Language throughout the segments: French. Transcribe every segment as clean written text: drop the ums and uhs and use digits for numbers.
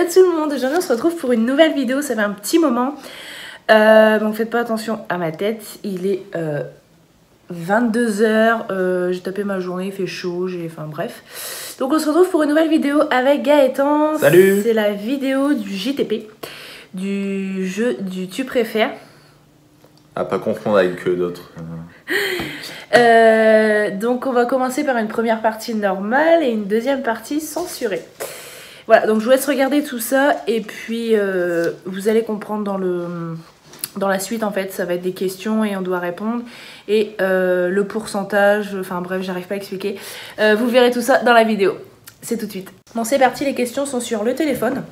à tout le monde, aujourd'hui on se retrouve pour une nouvelle vidéo, ça fait un petit moment. Donc faites pas attention à ma tête, il est 22 h, j'ai tapé ma journée, il fait chaud, enfin bref. Donc on se retrouve pour une nouvelle vidéo avec Gaëtan. Salut. C'est la vidéo du JTP, du jeu du tu préfères. À pas confondre avec d'autres. Donc on va commencer par une première partie normale et une deuxième partie censurée. Voilà, donc je vous laisse regarder tout ça et puis vous allez comprendre dans la suite en fait, ça va être des questions et on doit répondre. Et le pourcentage, enfin bref, j'arrive pas à expliquer. Vous verrez tout ça dans la vidéo. C'est tout de suite. Bon, c'est parti, les questions sont sur le téléphone.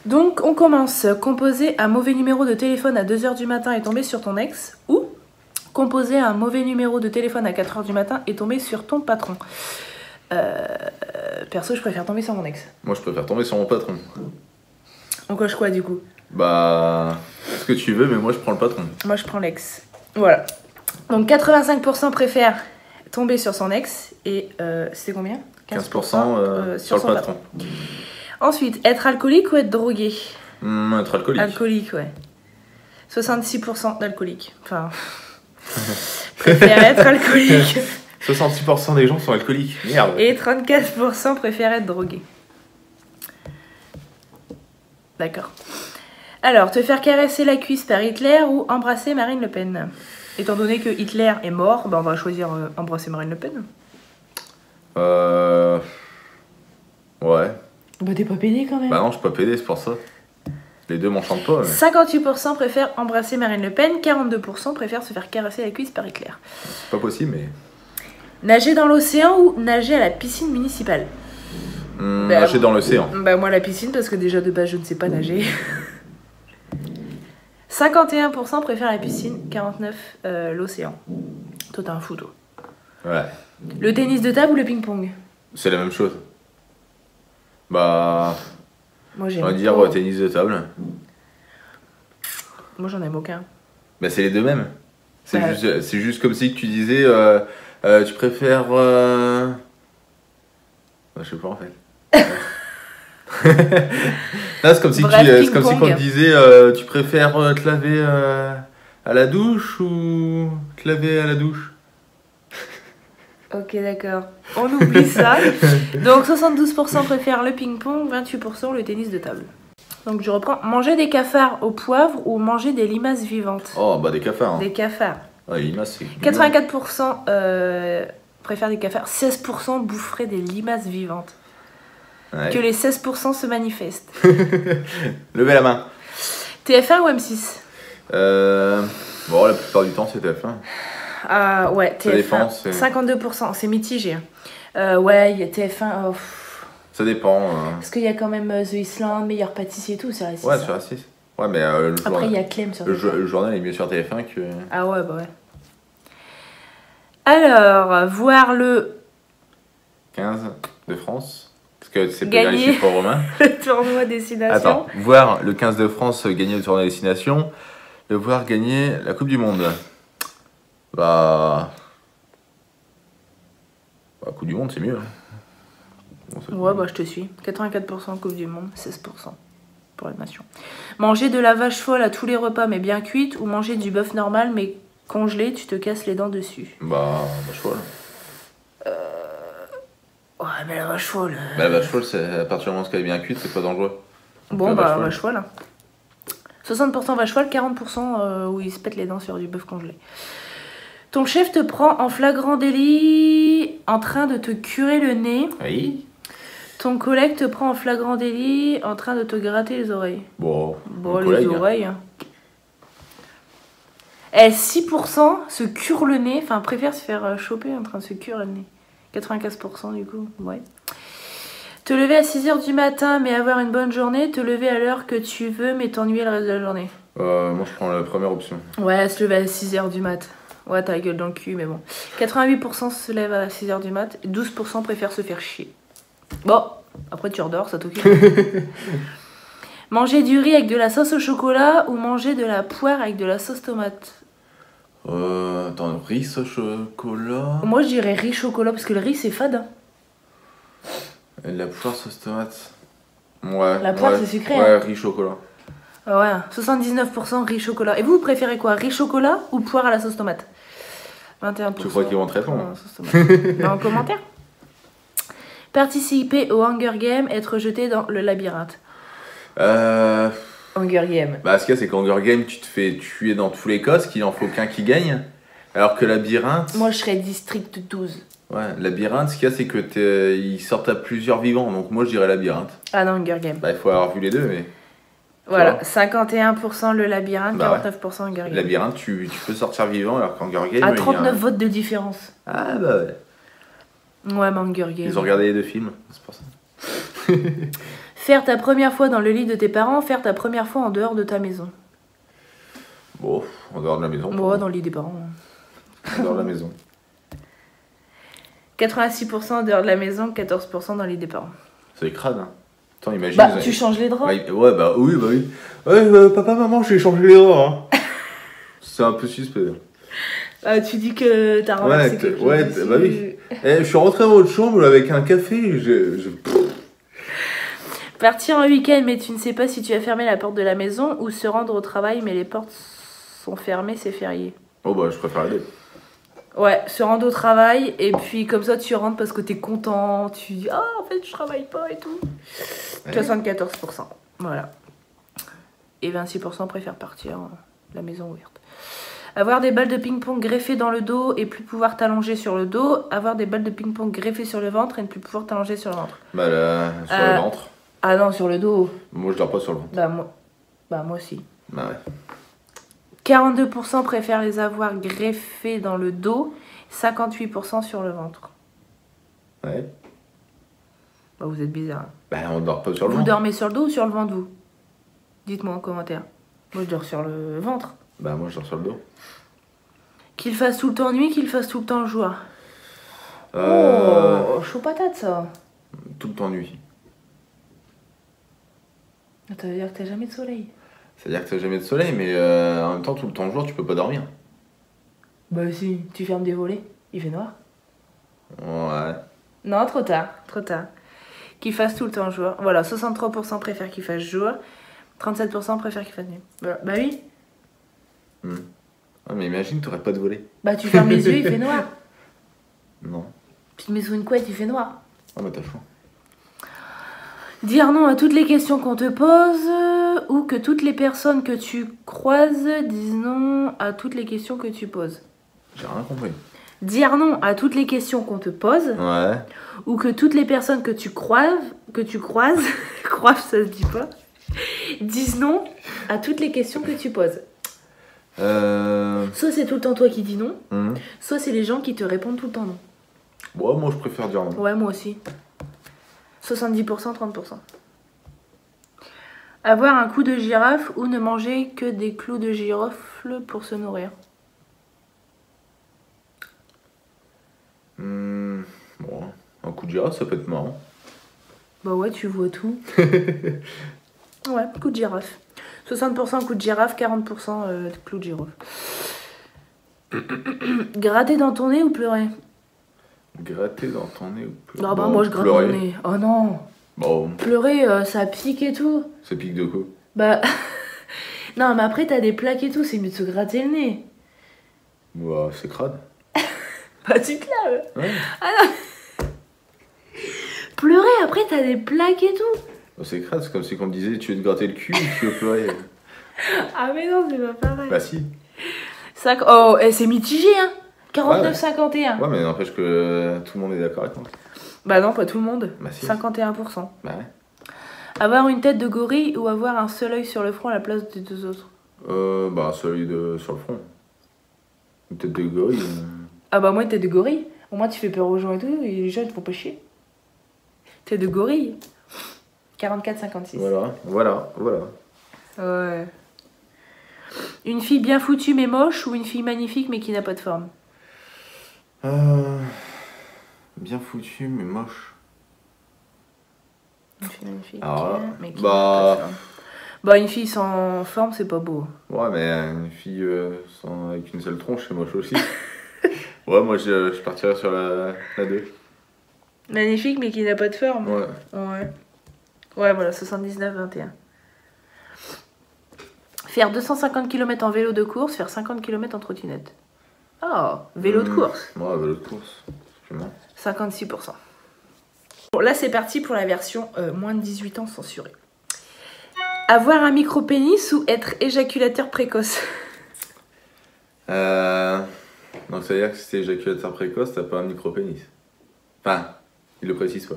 Donc on commence. Composer un mauvais numéro de téléphone à 2 h du matin et tomber sur ton ex, ou composer un mauvais numéro de téléphone à 4 h du matin et tomber sur ton patron. Perso, je préfère tomber sur mon ex. Moi, je préfère tomber sur mon patron. On coche quoi du coup? Bah, ce que tu veux, mais moi, je prends le patron. Moi, je prends l'ex. Voilà. Donc 85% préfèrent tomber sur son ex et c'était combien? 15% sur le patron. Ensuite, être alcoolique ou être drogué? Être alcoolique. Alcoolique, ouais. 66% d'alcoolique. Enfin, préfèrent être alcoolique. 66% des gens sont alcooliques. Merde. Et 34% préfèrent être drogué. D'accord. Alors, te faire caresser la cuisse par Hitler ou embrasser Marine Le Pen? Étant donné que Hitler est mort, bah on va choisir embrasser Marine Le Pen. Ouais. Bah t'es pas pédé quand même. Bah non, je suis pas pédé, c'est pour ça. Les deux m'enchantent pas. Mais... 58% préfèrent embrasser Marine Le Pen, 42% préfèrent se faire caresser la cuisse par Hitler. C'est pas possible, mais... Nager dans l'océan ou nager à la piscine municipale? Nager dans l'océan. Bah moi la piscine, parce que déjà de base je ne sais pas nager. 51% préfèrent la piscine, 49% l'océan. Toi t'as un fou toi. Ouais. Le tennis de table ou le ping-pong? C'est la même chose. Bah... Moi j'aime on va dire tennis de table. Moi j'en aime aucun. Bah c'est les deux mêmes. C'est bah... juste comme si tu disais tu préfères... Bah, je sais pas en fait. Là, c'est comme si, c'est comme si on te disait tu préfères te laver à la douche ou te laver à la douche. Ok, d'accord. On oublie ça. Donc 72% préfèrent le ping-pong, 28% le tennis de table. Donc je reprends. Manger des cafards au poivre ou manger des limaces vivantes? Oh, bah des cafards. Hein. Des cafards. Ouais, les limaces, c'est... 84% préfèrent des cafards, 16% boufferaient des limaces vivantes. Ouais. Que les 16% se manifestent. Levez la main. TF1 ou M6? Bon, la plupart du temps, c'est TF1. Ah ouais, TF1. Ça dépend, 52%, c'est mitigé. Ouais, il y a TF1. Oh. Ça dépend. Parce qu'il y a quand même The Island, Meilleur pâtissier et tout sur la 6. Ouais, sur la 6. Ouais, mais après, il y a Clem sur TF1. Le journal est mieux sur TF1 que... Ah ouais, bah ouais. Alors, voir le 15 de France. Parce que c'est pas bien les chiffres romains. Le tournoi Destination. Attends, voir le 15 de France gagner le tournoi Destination, le voir gagner la Coupe du Monde. Bah, Coupe du Monde, c'est mieux. Hein. Bon, ouais, bah je te suis. 84% Coupe du Monde, 16% pour la nation. Manger de la vache folle à tous les repas mais bien cuite ou manger du bœuf normal mais congelé, tu te casses les dents dessus? Bah, vache folle. Ouais, mais la vache folle... Bah, la vache folle, c'est à partir du moment où elle est bien cuite, c'est pas dangereux. Donc, bon, bah, vache folle. 60% vache folle, 40% où ils se pètent les dents sur du bœuf congelé. Ton chef te prend en flagrant délit en train de te curer le nez. Oui. Ton collègue te prend en flagrant délit en train de te gratter les oreilles. Bon, les collègue, oreilles. Hein. Et 6% se curent le nez, enfin préfèrent se faire choper en train de se curer le nez. 95% du coup, ouais. Te lever à 6 h du matin mais avoir une bonne journée, te lever à l'heure que tu veux mais t'ennuyer le reste de la journée. Moi je prends la première option. Ouais, se lever à 6 h du mat. Ouais, t'as la gueule dans le cul, mais bon. 88% se lèvent à 6 h du mat, 12% préfèrent se faire chier. Bon, après tu redors, ça t'occupe. Manger du riz avec de la sauce au chocolat ou manger de la poire avec de la sauce tomate? Attends, riz au chocolat. Moi je dirais riz chocolat parce que le riz c'est fade. Et de la poire sauce tomate. Ouais. La poire, c'est sucré. Ouais, riz chocolat. Ouais, 79% riz chocolat. Et vous préférez quoi? Riz chocolat ou poire à la sauce tomate? 21%. Tu crois qu'ils vont te répondre? En commentaire. Participer au Hunger Game, être jeté dans le labyrinthe. Hunger Game. Bah, ce qu'il y a, c'est qu'Hunger Game, tu te fais tuer dans tous les cas, parce qu'il en faut qu'un qui gagne. Alors que labyrinthe. Moi, je serais district 12. Ouais, labyrinthe, ce qu'il y a, c'est que ils sortent à plusieurs vivants. Donc, moi, je dirais labyrinthe. Ah non, Hunger Game. Bah, il faut avoir vu les deux, mais. Voilà, 51% le labyrinthe, bah 49% Hunger Game. Labyrinthe, tu peux sortir vivant, alors qu'Hunger Game. À 39 votes de différence. Ah, bah ouais. Ouais, mais Hunger Game. Ils ont regardé les deux films, c'est pour ça. Faire ta première fois dans le lit de tes parents, faire ta première fois en dehors de ta maison. Bon, en dehors de la maison. Bon, dans le lit des parents. En dehors de la maison. 86% en dehors de la maison, 14% dans le lit des parents. C'est crade, hein. Attends, imagine. Bah, tu changes les draps. Ouais, bah oui, bah oui. Ouais, papa, maman, j'ai changé les draps, hein. C'est un peu suspect. Tu dis que t'as renversé quelque chose. Ouais, bah oui. Je suis rentré dans votre chambre avec un café, Partir en week-end, mais tu ne sais pas si tu as fermé la porte de la maison, ou se rendre au travail, mais les portes sont fermées, c'est férié. Oh bah, je préfère les deux. Ouais, se rendre au travail, et puis comme ça, tu rentres parce que t'es content, tu dis « Ah, en fait, je travaille pas et tout. Ouais. » 74%, voilà. Et 26% préfèrent partir, la maison ouverte. Avoir des balles de ping-pong greffées dans le dos et plus pouvoir t'allonger sur le dos. Avoir des balles de ping-pong greffées sur le ventre et ne plus pouvoir t'allonger sur le ventre. Bah là, sur le ventre. Ah non, sur le dos. Moi, je dors pas sur le ventre. Bah moi aussi. Bah ouais. 42% préfèrent les avoir greffés dans le dos. 58% sur le ventre. Ouais. Bah vous êtes bizarre. Bah on dort pas sur le ventre. Vous dormez sur le dos ou sur le ventre, vous? Dites-moi en commentaire. Moi, je dors sur le ventre. Bah moi, je dors sur le dos. Qu'il fasse tout le temps nuit, qu'il fasse tout le temps jour. Oh, chaud patate, ça. Tout le temps nuit. Ça veut dire que t'as jamais de soleil. Ça veut dire que t'as jamais de soleil, mais en même temps, tout le temps jour, tu peux pas dormir. Bah si, tu fermes des volets, il fait noir. Ouais. Non, trop tard, trop tard. Qu'il fasse tout le temps jour. Voilà, 63% préfèrent qu'il fasse jour, 37% préfèrent qu'il fasse nuit. Voilà. Bah oui. Ah, mais imagine, t'aurais pas de volet. Bah tu fermes les yeux, il fait noir. Non. Tu te mets sous une couette, il fait noir. Ah bah t'as chaud. Dire non à toutes les questions qu'on te pose, ou que toutes les personnes que tu croises disent non à toutes les questions que tu poses. J'ai rien compris. Dire non à toutes les questions qu'on te pose, ouais. Ou que toutes les personnes que tu croises, croise, ça se dit pas, disent non à toutes les questions que tu poses. Soit c'est tout le temps toi qui dis non, soit c'est les gens qui te répondent tout le temps non. Ouais, moi je préfère dire non. Ouais, moi aussi. 70%, 30%. Avoir un cou de girafe ou ne manger que des clous de girofle pour se nourrir. Bon, un coup de girafe, ça peut être marrant. Bah ouais, tu vois tout. Ouais, coup de girafe. 60% coup de girafe, 40% clous de girofle. Gratter dans ton nez ou pleurer? Gratter dans ton nez ou pleurer? Non, bah moi je gratte dans mon nez. Oh non. Bon. Pleurer, ça pique et tout. Ça pique de quoi? Bah... non, mais après t'as des plaques et tout, c'est mieux de se gratter le nez. Bah, c'est crade. Bah tu claves. Ouais. Ah non. Pleurer, après t'as des plaques et tout. Bah, c'est crade, c'est comme si on te disait tu veux te gratter le cul ou tu veux pleurer. Ah mais non, c'est pas pareil. Bah si. Oh, c'est mitigé, hein. 49-51. Ouais, mais n'empêche que tout le monde est d'accord avec moi. Bah non, pas tout le monde. Bah si. 51%. Bah ouais. Avoir une tête de gorille ou avoir un seul œil sur le front à la place des deux autres? Bah celui sur le front. Une tête de gorille. Ah bah moi, une tête de gorille. Au moins tu fais peur aux gens et tout, et les gens ils te font pas chier. Tête de gorille. 44-56. Voilà. Ouais. Une fille bien foutue mais moche ou une fille magnifique mais qui n'a pas de forme? Bien foutue mais moche. Une fille magnifique mais qui n'a bah... pas de forme. Bah une fille sans forme c'est pas beau. Ouais mais une fille avec une seule tronche c'est moche aussi. Ouais moi je partirais sur la 2. Magnifique mais qui n'a pas de forme? Ouais. Ouais, voilà, 79-21. Faire 250 km en vélo de course, faire 50 km en trottinette. Oh, vélo de course. Ouais, vélo de course. 56%. Bon, là, c'est parti pour la version moins de 18 ans censurée. Avoir un micro-pénis ou être éjaculateur précoce? Donc, ça veut dire que si t'es éjaculateur précoce, t'as pas un micro-pénis. Enfin, il le précise pas.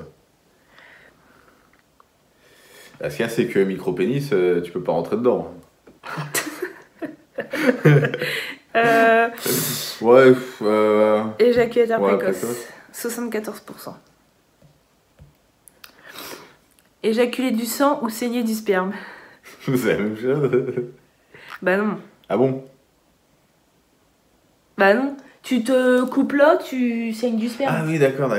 Ce qu'il y a, c'est que micro-pénis, tu peux pas rentrer dedans. Ouais, éjaculateur précoce. 74%. Éjaculer du sang ou saigner du sperme? C'est la même chose. Bah non. Ah bon? Bah non. Tu te coupes là, tu saignes du sperme. Ah oui, d'accord.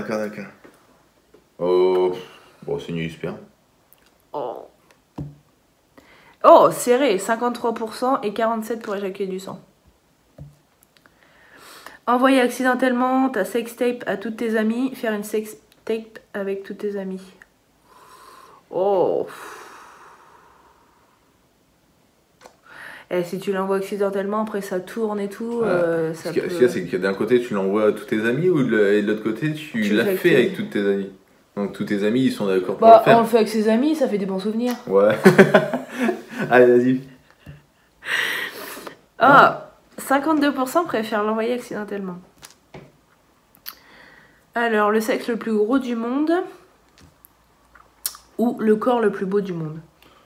Oh, bon, saigner du sperme. Oh, serré, 53% et 47% pour éjaculer du sang. Envoyer accidentellement ta sextape à toutes tes amies, faire une sextape avec tous tes amis. Oh. Et si tu l'envoies accidentellement, après ça tourne et tout. Ce qu'il y a, c'est que d'un côté tu l'envoies à tous tes amis et de l'autre côté tu l'as fait avec tous tes amis. Donc tous tes amis ils sont d'accord pour le faire. On le fait avec ses amis, ça fait des bons souvenirs. Ouais. Allez, vas-y. Ah, 52% préfèrent l'envoyer accidentellement. Alors, le sexe le plus gros du monde ou le corps le plus beau du monde?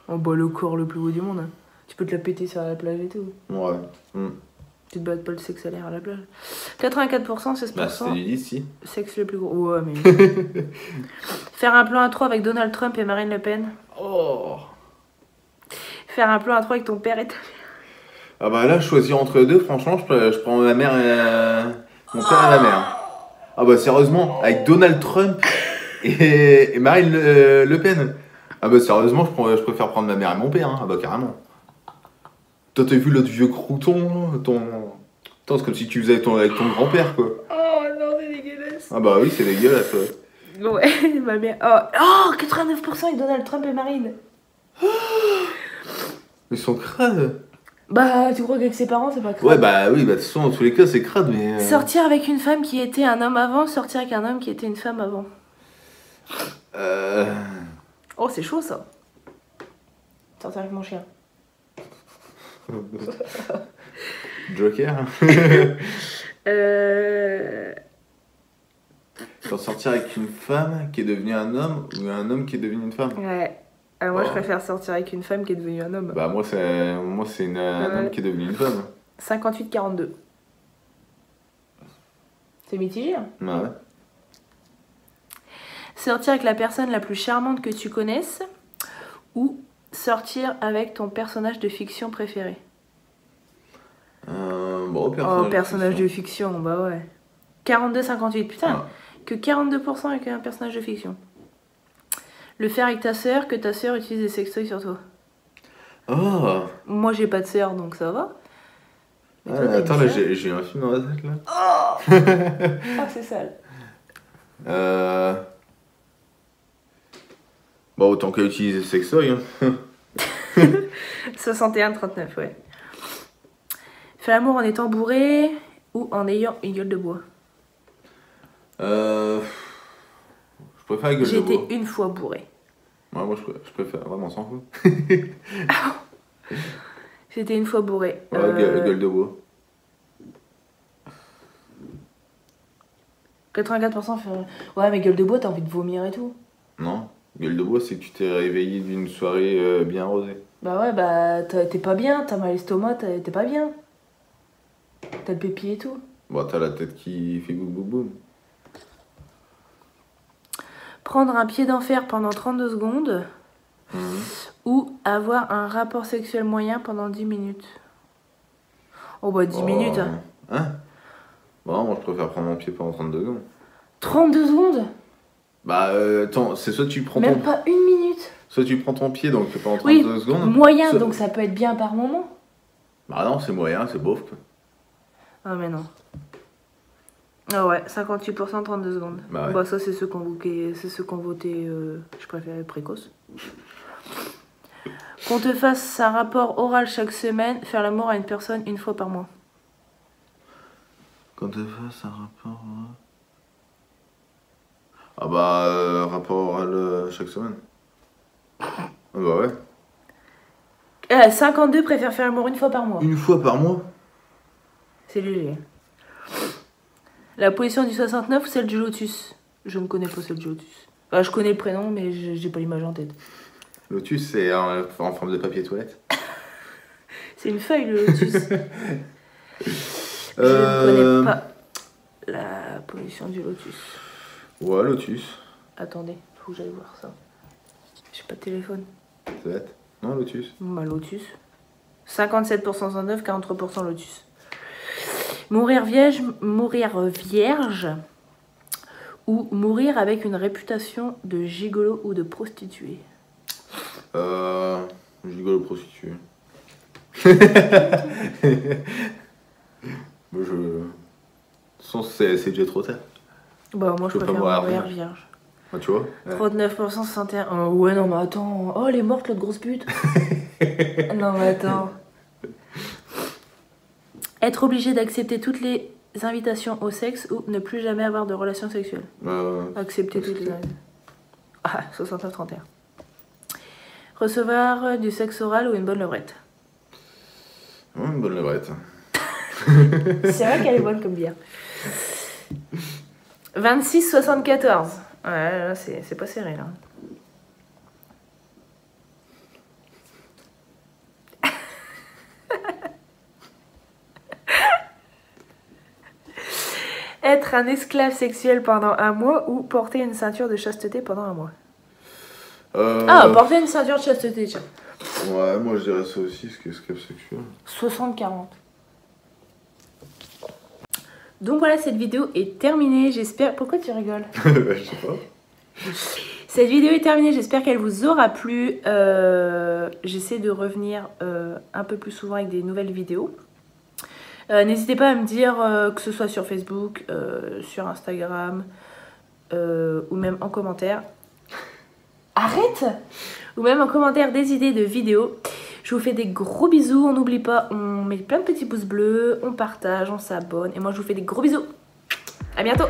Oh bah le corps le plus beau du monde. Hein. Tu peux te la péter sur la plage et tout. Ouais. Tu te battes pas le sexe à l'air à la plage. 84%, 16%. Bah c'était du 10, si. Sexe le plus gros. Ouais, mais... Faire un plan à 3 avec Donald Trump et Marine Le Pen. Oh. Faire un plan à 3 avec ton père et ta mère. Ah bah là, choisir entre les deux, franchement, je prends ma mère et... mon père et ma mère. Ah bah sérieusement, avec Donald Trump et Marine Le Pen. Ah bah sérieusement, je préfère prendre ma mère et mon père. Hein. Ah bah carrément. Toi, t'as vu l'autre vieux crouton, Attends, c'est comme si tu faisais avec ton grand-père, quoi. Oh non, c'est dégueulasse. Ah bah oui, c'est dégueulasse, ouais. Ouais, ma mère... Oh, 89% avec Donald Trump et Marine. Ils sont crades. Bah, tu crois qu'avec ses parents, c'est pas crade? Ouais, bah oui, bah de toute façon, dans tous les cas, c'est crade, mais... Sortir avec une femme qui était un homme avant, sortir avec un homme qui était une femme avant. Oh, c'est chaud, ça. Sortir avec mon chien. Joker. Sortir avec une femme qui est devenue un homme ou un homme qui est devenu une femme? Ouais. Moi, je préfère sortir avec une femme qui est devenue un homme. Bah, moi, c'est un homme qui est devenu une femme. 58-42. C'est mitigé, hein? Ouais. Sortir avec la personne la plus charmante que tu connaisses ou sortir avec ton personnage de fiction préféré? Bon, personnage de fiction, bah ouais. 42-58, putain, ouais. Que 42% avec un personnage de fiction. Le faire avec ta sœur, que ta sœur utilise des sextoys sur toi. Oh. Moi j'ai pas de sœur donc ça va. Mais toi, attends, là j'ai un film dans la tête là. Oh. Ah, c'est sale. Bon, autant qu'à utiliser sextoy. Hein. 61-39, ouais. Faire l'amour en étant bourré ou en ayant une gueule de bois? Je préfère la gueule de bois. J'ai été une fois bourré. Ouais, moi je préfère, vraiment, on s'en fout. J'étais une fois bourré. Ouais, gueule de bois. 84% ouais, mais gueule de bois, t'as envie de vomir et tout. Non, gueule de bois, c'est que tu t'es réveillé d'une soirée bien arrosée. Bah ouais, bah t'es pas bien, t'as mal à l'estomac, t'es pas bien. T'as le pépi et tout. Bon, t'as la tête qui fait boum boum boum. Prendre un pied d'enfer pendant 32 secondes ou avoir un rapport sexuel moyen pendant 10 minutes. Oh bah 10 minutes. Hein? Bon, moi je préfère prendre mon pied pendant 32 secondes. 32 secondes? Bah attends, c'est soit tu prends Même pas une minute. Soit tu prends ton pied donc pendant 32 secondes. Moyen, donc ça peut être bien par moment. Bah non, c'est moyen, c'est beauf quoi. Ah mais non. Ah ouais, 58%, 32 secondes. Bah ouais. Bah ça c'est ceux qui ont voté, je préfère précoce. Qu'on te fasse un rapport oral chaque semaine, faire l'amour à une personne une fois par mois. Quand tu fasses un rapport. Ah bah, rapport oral chaque semaine. Ah bah ouais. 52 préfèrent faire l'amour une fois par mois. Une fois par mois? C'est léger. La position du 69 ou celle du lotus? Je ne connais pas celle du lotus. Enfin, je connais le prénom, mais j'ai pas l'image en tête. Lotus, c'est en forme de papier toilette. C'est une feuille, le lotus. Je ne connais pas la position du lotus. Ouais, lotus. Attendez, faut que j'aille voir ça. J'ai pas de téléphone. Toilette. Non, lotus. Bah, lotus. 57% 69, 43% lotus. Mourir vierge ou mourir avec une réputation de gigolo ou de prostituée. Gigolo prostituée. Moi, je... De toute façon, c'est déjà trop tard. Bah moi je peux pas préfère mourir mourir vierge. Ah, tu vois? Ouais. 39%, 61. Oh, ouais non mais attends. Oh elle est morte l'autre grosse pute. Non mais attends. Être obligé d'accepter toutes les invitations au sexe ou ne plus jamais avoir de relations sexuelles. Accepter toutes les invitations. Ah, 69-31. Recevoir du sexe oral ou une bonne levrette. Ouais, une bonne levrette. C'est vrai qu'elle est bonne comme bière. 26-74. Ouais, là, c'est pas serré, là. Être un esclave sexuel pendant un mois ou porter une ceinture de chasteté pendant un mois. Ah, porter une ceinture de chasteté, tiens. Ouais, moi je dirais ça aussi, ce qu'esclave sexuel. 60-40. Donc voilà, cette vidéo est terminée, j'espère... Pourquoi tu rigoles? Je sais pas. Cette vidéo est terminée, j'espère qu'elle vous aura plu. J'essaie de revenir un peu plus souvent avec des nouvelles vidéos. N'hésitez pas à me dire, que ce soit sur Facebook, sur Instagram, ou même en commentaire. Arrête! Ou même en commentaire des idées de vidéos. Je vous fais des gros bisous, on n'oublie pas, on met plein de petits pouces bleus, on partage, on s'abonne. Et moi je vous fais des gros bisous. À bientôt!